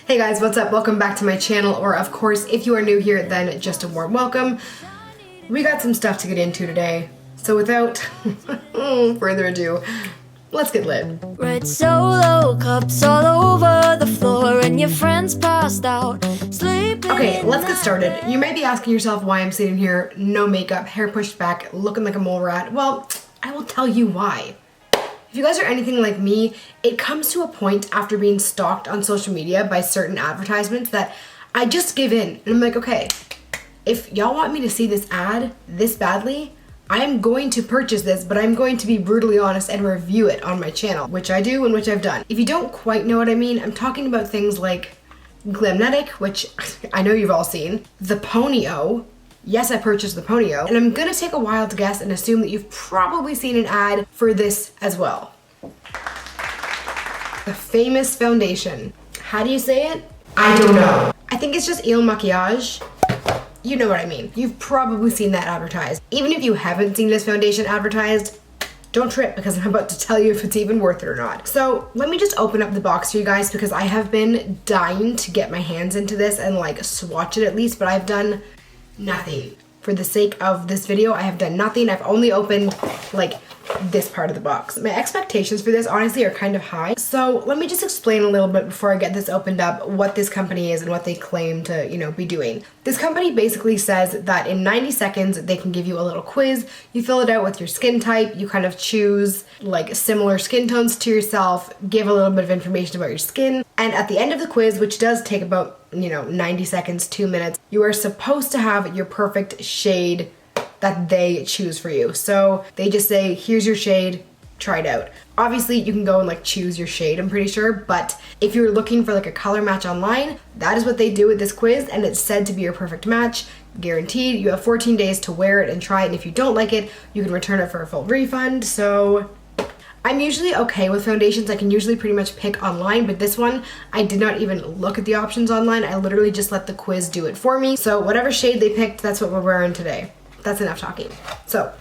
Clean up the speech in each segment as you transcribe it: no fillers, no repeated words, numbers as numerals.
Hey guys, what's up? Welcome back to my channel, or of course, if you are new here, then just a warm welcome. We got some stuff to get into today, so without further ado, let's get lit. Red Solo cups all over the floor and your friends passed out sleeping. Okay, let's get started. You might be asking yourself why I'm sitting here, no makeup, hair pushed back, looking like a mole rat. Well, I will tell you why. If you guys are anything like me, it comes to a point after being stalked on social media by certain advertisements that I just give in. And I'm like, okay, if y'all want me to see this ad this badly, I'm going to purchase this, but I'm going to be brutally honest and review it on my channel, which I do and which I've done. If you don't quite know what I mean, I'm talking about things like Glamnetic, which I know you've all seen, the Ponyo. Yes, I purchased the Ponyo, and I'm gonna take a wild guess and assume that you've probably seen an ad for this as well. The famous foundation. How do you say it? I don't know. I think it's just Makiage. You know what I mean. You've probably seen that advertised. Even if you haven't seen this foundation advertised, don't trip, because I'm about to tell you if it's even worth it or not. So let me just open up the box for you guys, because I have been dying to get my hands into this and like swatch it at least, but I've done nothing. For the sake of this video, I have done nothing. I've only opened like this part of the box. My expectations for this honestly are kind of high. So let me just explain a little bit before I get this opened up what this company is and what they claim to, be doing. This company basically says that in 90 seconds, they can give you a little quiz. You fill it out with your skin type. You kind of choose like similar skin tones to yourself, give a little bit of information about your skin. And at the end of the quiz, which does take about, 90 seconds, 2 minutes, you are supposed to have your perfect shade that they choose for you. So they just say, here's your shade, try it out. Obviously you can go and like choose your shade, I'm pretty sure, but if you're looking for like a color match online, that is what they do with this quiz, and it's said to be your perfect match, guaranteed. You have 14 days to wear it and try it, and if you don't like it, you can return it for a full refund. So I'm usually okay with foundations. I can usually pretty much pick online, but this one, I did not even look at the options online. I literally just let the quiz do it for me. So whatever shade they picked, that's what we're wearing today. That's enough talking. So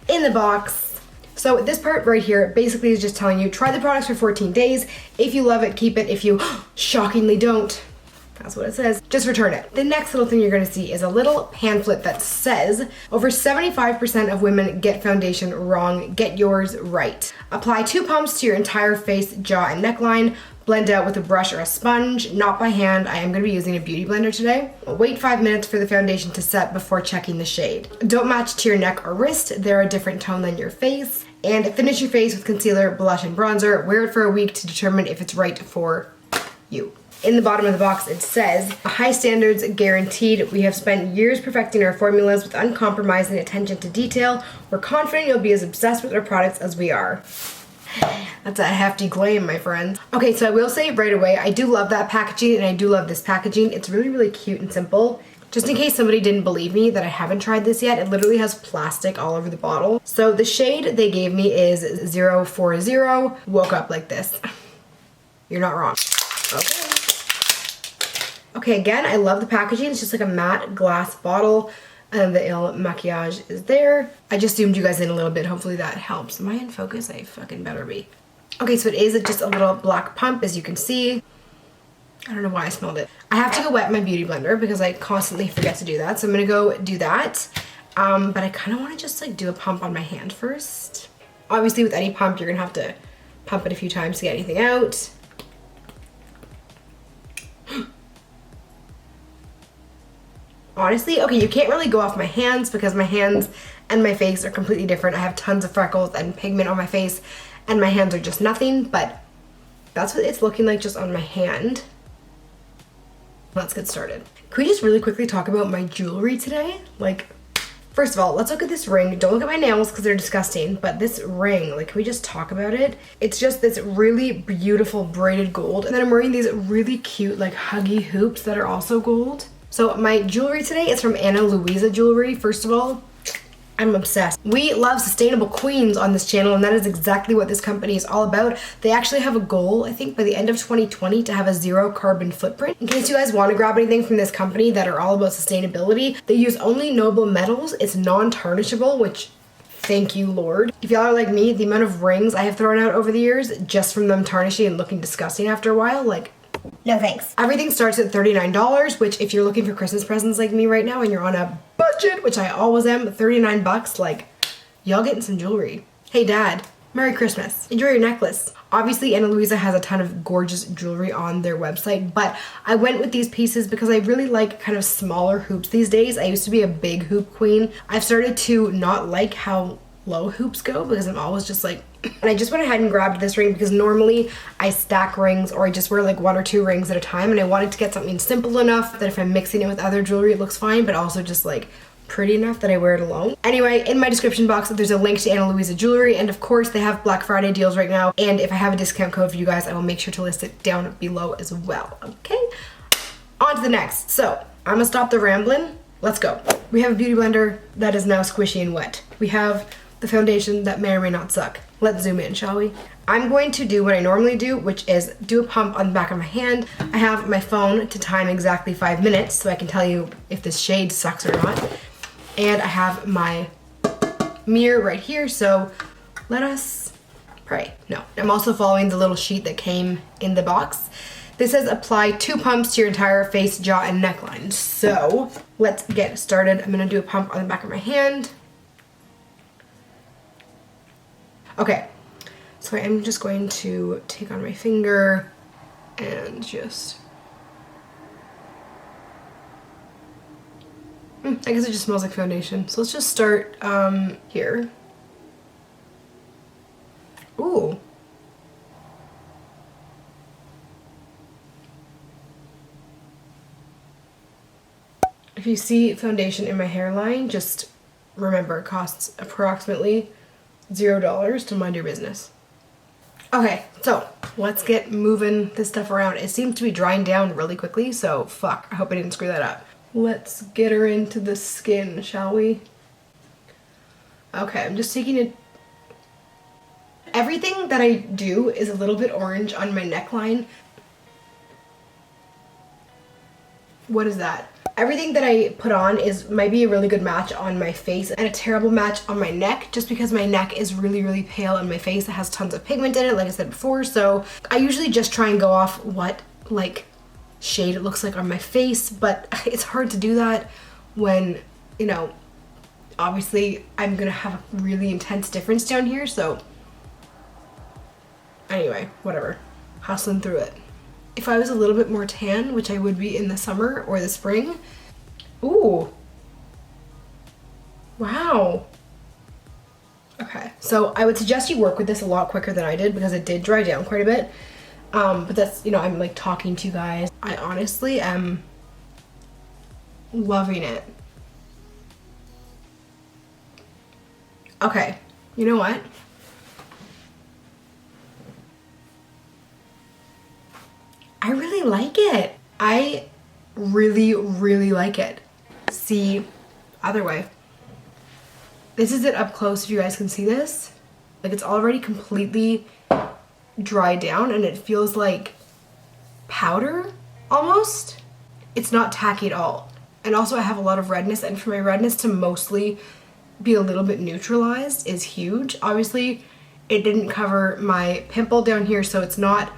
in the box, so this part right here basically is just telling you, try the products for 14 days. If you love it, keep it. If you shockingly don't, that's what it says, just return it. The next little thing you're gonna see is a little pamphlet that says, over 75% of women get foundation wrong, get yours right. Apply 2 pumps to your entire face, jaw, and neckline. Blend out with a brush or a sponge, not by hand. I am gonna be using a beauty blender today. Wait 5 minutes for the foundation to set before checking the shade. Don't match to your neck or wrist. They're a different tone than your face. And finish your face with concealer, blush, and bronzer. Wear it for a week to determine if it's right for you. In the bottom of the box, it says, high standards guaranteed. We have spent years perfecting our formulas with uncompromising attention to detail. We're confident you'll be as obsessed with our products as we are. That's a hefty claim, my friends. Okay, so I will say right away, I do love that packaging, and I do love this packaging. It's really, really cute and simple. Just in case somebody didn't believe me that I haven't tried this yet, it literally has plastic all over the bottle. So the shade they gave me is 040. Woke up like this. You're not wrong. Okay. Okay, again, I love the packaging. It's just like a matte glass bottle, and the Makiage is there. I just zoomed you guys in a little bit. Hopefully that helps. Am I in focus? I fucking better be. Okay, so it is just a little black pump, as you can see. I don't know why I smelled it. I have to go wet my beauty blender because I constantly forget to do that. So I'm gonna go do that. But I kind of want to just like do a pump on my hand first. Obviously with any pump, you're gonna have to pump it a few times to get anything out. Honestly, okay, you can't really go off my hands because my hands and my face are completely different. I have tons of freckles and pigment on my face, and my hands are just nothing, but that's what it's looking like just on my hand. Let's get started. Can we just really quickly talk about my jewelry today? Like, first of all, let's look at this ring. Don't look at my nails because they're disgusting, but this ring, like, can we just talk about it? It's just this really beautiful braided gold, and then I'm wearing these really cute, like, huggy hoops that are also gold. So my jewelry today is from Luisa Jewelry. First of all, I'm obsessed. We love sustainable queens on this channel, and that is exactly what this company is all about. They actually have a goal, I think by the end of 2020, to have a 0 carbon footprint. In case you guys want to grab anything from this company that are all about sustainability, they use only noble metals. It's non-tarnishable, which, thank you, Lord. If y'all are like me, the amount of rings I have thrown out over the years, just from them tarnishing and looking disgusting after a while, like, No thanks. Everything starts at $39, which if you're looking for Christmas presents like me right now and you're on a budget, which I always am, 39 bucks, like, y'all getting some jewelry. Hey Dad, Merry Christmas. Enjoy your necklace. Obviously, Ana Luisa has a ton of gorgeous jewelry on their website, but I went with these pieces because I really like kind of smaller hoops these days. I used to be a big hoop queen. I've started to not like how low hoops go because I'm always just like, and I just went ahead and grabbed this ring because normally I stack rings or I just wear like 1 or 2 rings at a time, and I wanted to get something simple enough that if I'm mixing it with other jewelry it looks fine, but also just like pretty enough that I wear it alone. Anyway, in my description box there's a link to Ana Luisa Jewelry, and of course they have Black Friday deals right now, and if I have a discount code for you guys I will make sure to list it down below as well. Okay, on to the next. So I'm gonna stop the rambling. Let's go. We have a beauty blender that is now squishy and wet. We have the foundation that may or may not suck. Let's zoom in, shall we? I'm going to do what I normally do, which is do a pump on the back of my hand. I have my phone to time exactly 5 minutes so I can tell you if this shade sucks or not. And I have my mirror right here, so let us pray. No, I'm also following the little sheet that came in the box. This says apply 2 pumps to your entire face, jaw, and neckline. So let's get started. I'm gonna do a pump on the back of my hand. Okay, so I'm just going to take on my finger and just, I guess it just smells like foundation. So let's just start here. Ooh. If you see foundation in my hairline, just remember it costs approximately $0 to mind your business. Okay, so let's get moving this stuff around. It seems to be drying down really quickly, so fuck, I hope I didn't screw that up. Let's get her into the skin, shall we? Okay, I'm just taking it. Everything that I do is a little bit orange on my neckline. What is that? Everything that I put on might be a really good match on my face and a terrible match on my neck, just because my neck is really, really pale and my face has tons of pigment in it, like I said before. So I usually just try and go off what like shade it looks like on my face, but it's hard to do that when, you know, obviously I'm gonna have a really intense difference down here. So anyway, whatever, hustling through it. If I was a little bit more tan, which I would be in the summer or the spring. Ooh. Wow. Okay, so I would suggest you work with this a lot quicker than I did because it did dry down quite a bit. But that's, you know, I'm like talking to you guys. I honestly am loving it. Okay, you know what? I really like it. I really, really like it. See, other way. This is it up close if you guys can see this. Like it's already completely dried down and it feels like powder almost. It's not tacky at all. And also I have a lot of redness, and for my redness to mostly be a little bit neutralized is huge. Obviously it didn't cover my pimple down here, so it's not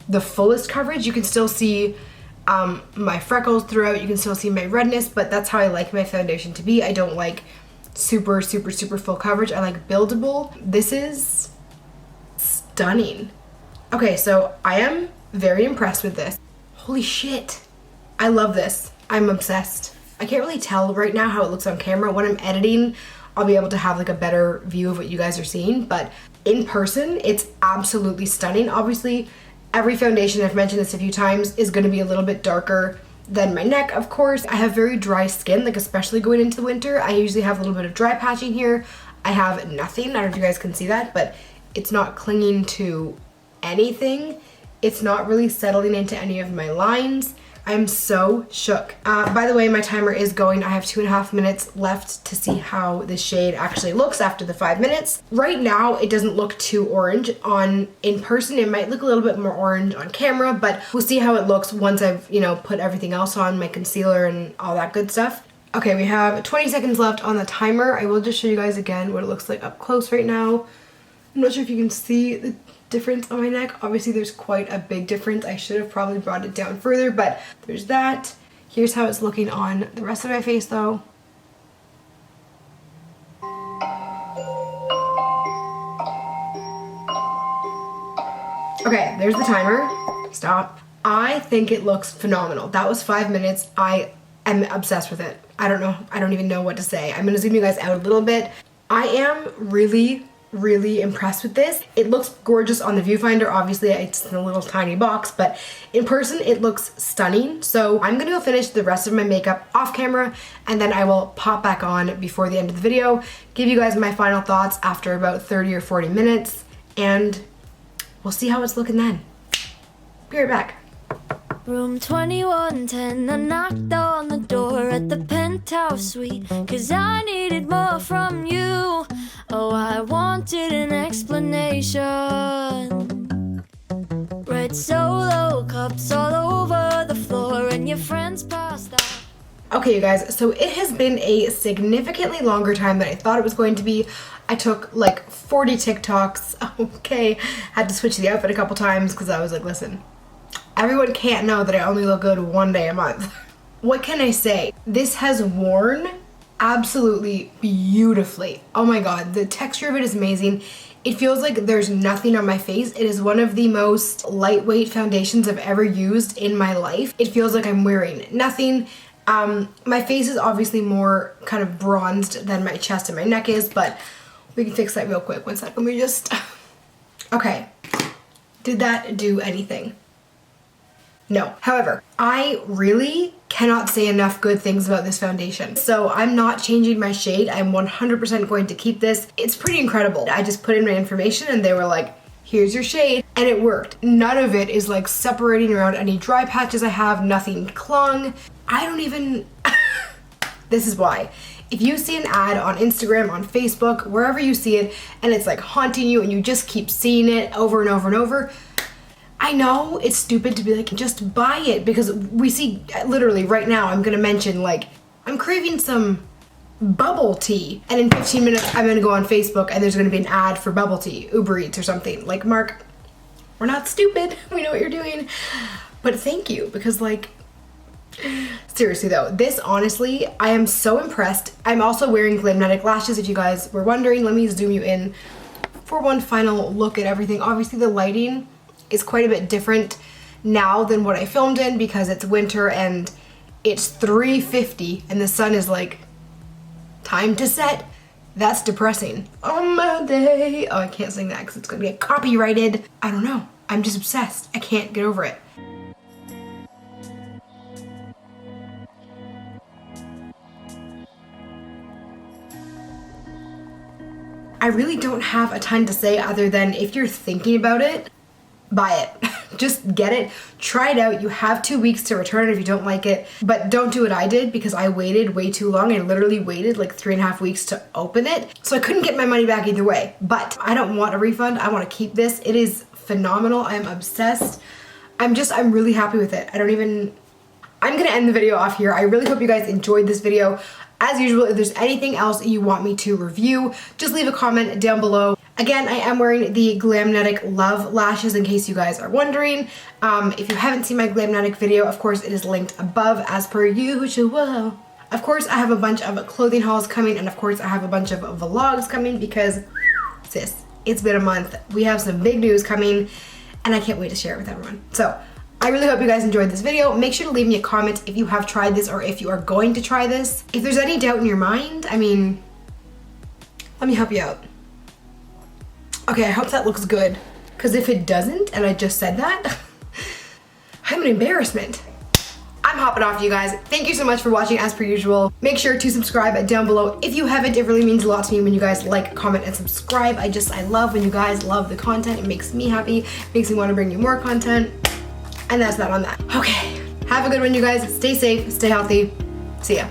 the fullest coverage. You can still see my freckles throughout, you can still see my redness, but that's how I like my foundation to be. I don't like super, super, super full coverage. I like buildable. This is stunning. Okay, so I am very impressed with this. Holy shit. I love this. I'm obsessed. I can't really tell right now how it looks on camera. When I'm editing, I'll be able to have like a better view of what you guys are seeing, but in person, it's absolutely stunning. Obviously, every foundation, I've mentioned this a few times, is going to be a little bit darker than my neck, of course. I have very dry skin, like especially going into winter. I usually have a little bit of dry patching here. I have nothing. I don't know if you guys can see that, but it's not clinging to anything. It's not really settling into any of my lines. I'm so shook. By the way, my timer is going. I have 2.5 minutes left to see how this shade actually looks after the 5 minutes. Right now, it doesn't look too orange. In person, it might look a little bit more orange on camera, but we'll see how it looks once I've, you know, put everything else on, my concealer and all that good stuff. Okay, we have 20 seconds left on the timer. I will just show you guys again what it looks like up close right now. I'm not sure if you can see difference on my neck. Obviously there's quite a big difference. I should have probably brought it down further, but there's that. Here's how it's looking on the rest of my face though. Okay, there's the timer. Stop. I think it looks phenomenal. That was 5 minutes. I am obsessed with it. I don't know. I don't even know what to say. I'm gonna zoom you guys out a little bit. I am really impressed with this. It looks gorgeous on the viewfinder. Obviously it's in a little tiny box, but in person it looks stunning. So I'm gonna go finish the rest of my makeup off camera and then I will pop back on before the end of the video, give you guys my final thoughts after about 30 or 40 minutes, and we'll see how it's looking then. Be right back. Room 2110, I knocked on the door at the penthouse suite, 'cause I needed more from you. Oh, I wanted an explanation. Red Solo cups all over the floor and your friends passed out. Okay, you guys, so it has been a significantly longer time than I thought it was going to be. I took like 40 TikToks. Okay, had to switch the outfit a couple times because I was like, listen, everyone can't know that I only look good one day a month. What can I say? This has worn absolutely beautifully. Oh my god, the texture of it is amazing. It feels like there's nothing on my face. It is one of the most lightweight foundations I've ever used in my life. It feels like I'm wearing nothing. My face is obviously more kind of bronzed than my chest and my neck is, but we can fix that real quick. One sec, let me just... Okay, did that do anything? No. However, I really cannot say enough good things about this foundation. So I'm not changing my shade. I'm 100% going to keep this. It's pretty incredible. I just put in my information and they were like, here's your shade, and it worked. None of it is like separating around any dry patches I have, nothing clung. I don't even, this is why. If you see an ad on Instagram, on Facebook, wherever you see it, and it's like haunting you and you just keep seeing it over and over and over, I know it's stupid to be like, just buy it, because we see literally right now, I'm gonna mention like, I'm craving some bubble tea, and in 15 minutes I'm gonna go on Facebook and there's gonna be an ad for bubble tea, Uber Eats or something. Like, Mark, we're not stupid, we know what you're doing. But thank you, because like, seriously though, this honestly, I am so impressed. I'm also wearing Glamnetic lashes, if you guys were wondering. Let me zoom you in for one final look at everything. Obviously the lighting is quite a bit different now than what I filmed in because it's winter and it's 3:50 and the sun is like, time to set. That's depressing. On my day. Oh, I can't sing that because it's gonna get copyrighted. I don't know. I'm just obsessed. I can't get over it. I really don't have a ton to say other than if you're thinking about it, buy it. Just get it, try it out. You have 2 weeks to return it if you don't like it, but don't do what I did because I waited way too long. I literally waited like 3.5 weeks to open it. So I couldn't get my money back either way, but I don't want a refund. I want to keep this. It is phenomenal. I'm obsessed. I'm really happy with it. I'm gonna end the video off here. I really hope you guys enjoyed this video. As usual, if there's anything else you want me to review, just leave a comment down below. Again, I am wearing the Glamnetic Love lashes in case you guys are wondering. If you haven't seen my Glamnetic video, of course it is linked above as per usual. Of course, I have a bunch of clothing hauls coming, and of course I have a bunch of vlogs coming because, sis, it's been a month. We have some big news coming and I can't wait to share it with everyone. So, I really hope you guys enjoyed this video. Make sure to leave me a comment if you have tried this or if you are going to try this. If there's any doubt in your mind, I mean, let me help you out. Okay, I hope that looks good. Because if it doesn't, and I just said that, I'm an embarrassment. I'm hopping off, you guys. Thank you so much for watching as per usual. Make sure to subscribe down below. If you haven't, it really means a lot to me when you guys like, comment, and subscribe. I love when you guys love the content. It makes me happy. It makes me want to bring you more content. And that's that on that. Okay, have a good one, you guys. Stay safe, stay healthy. See ya.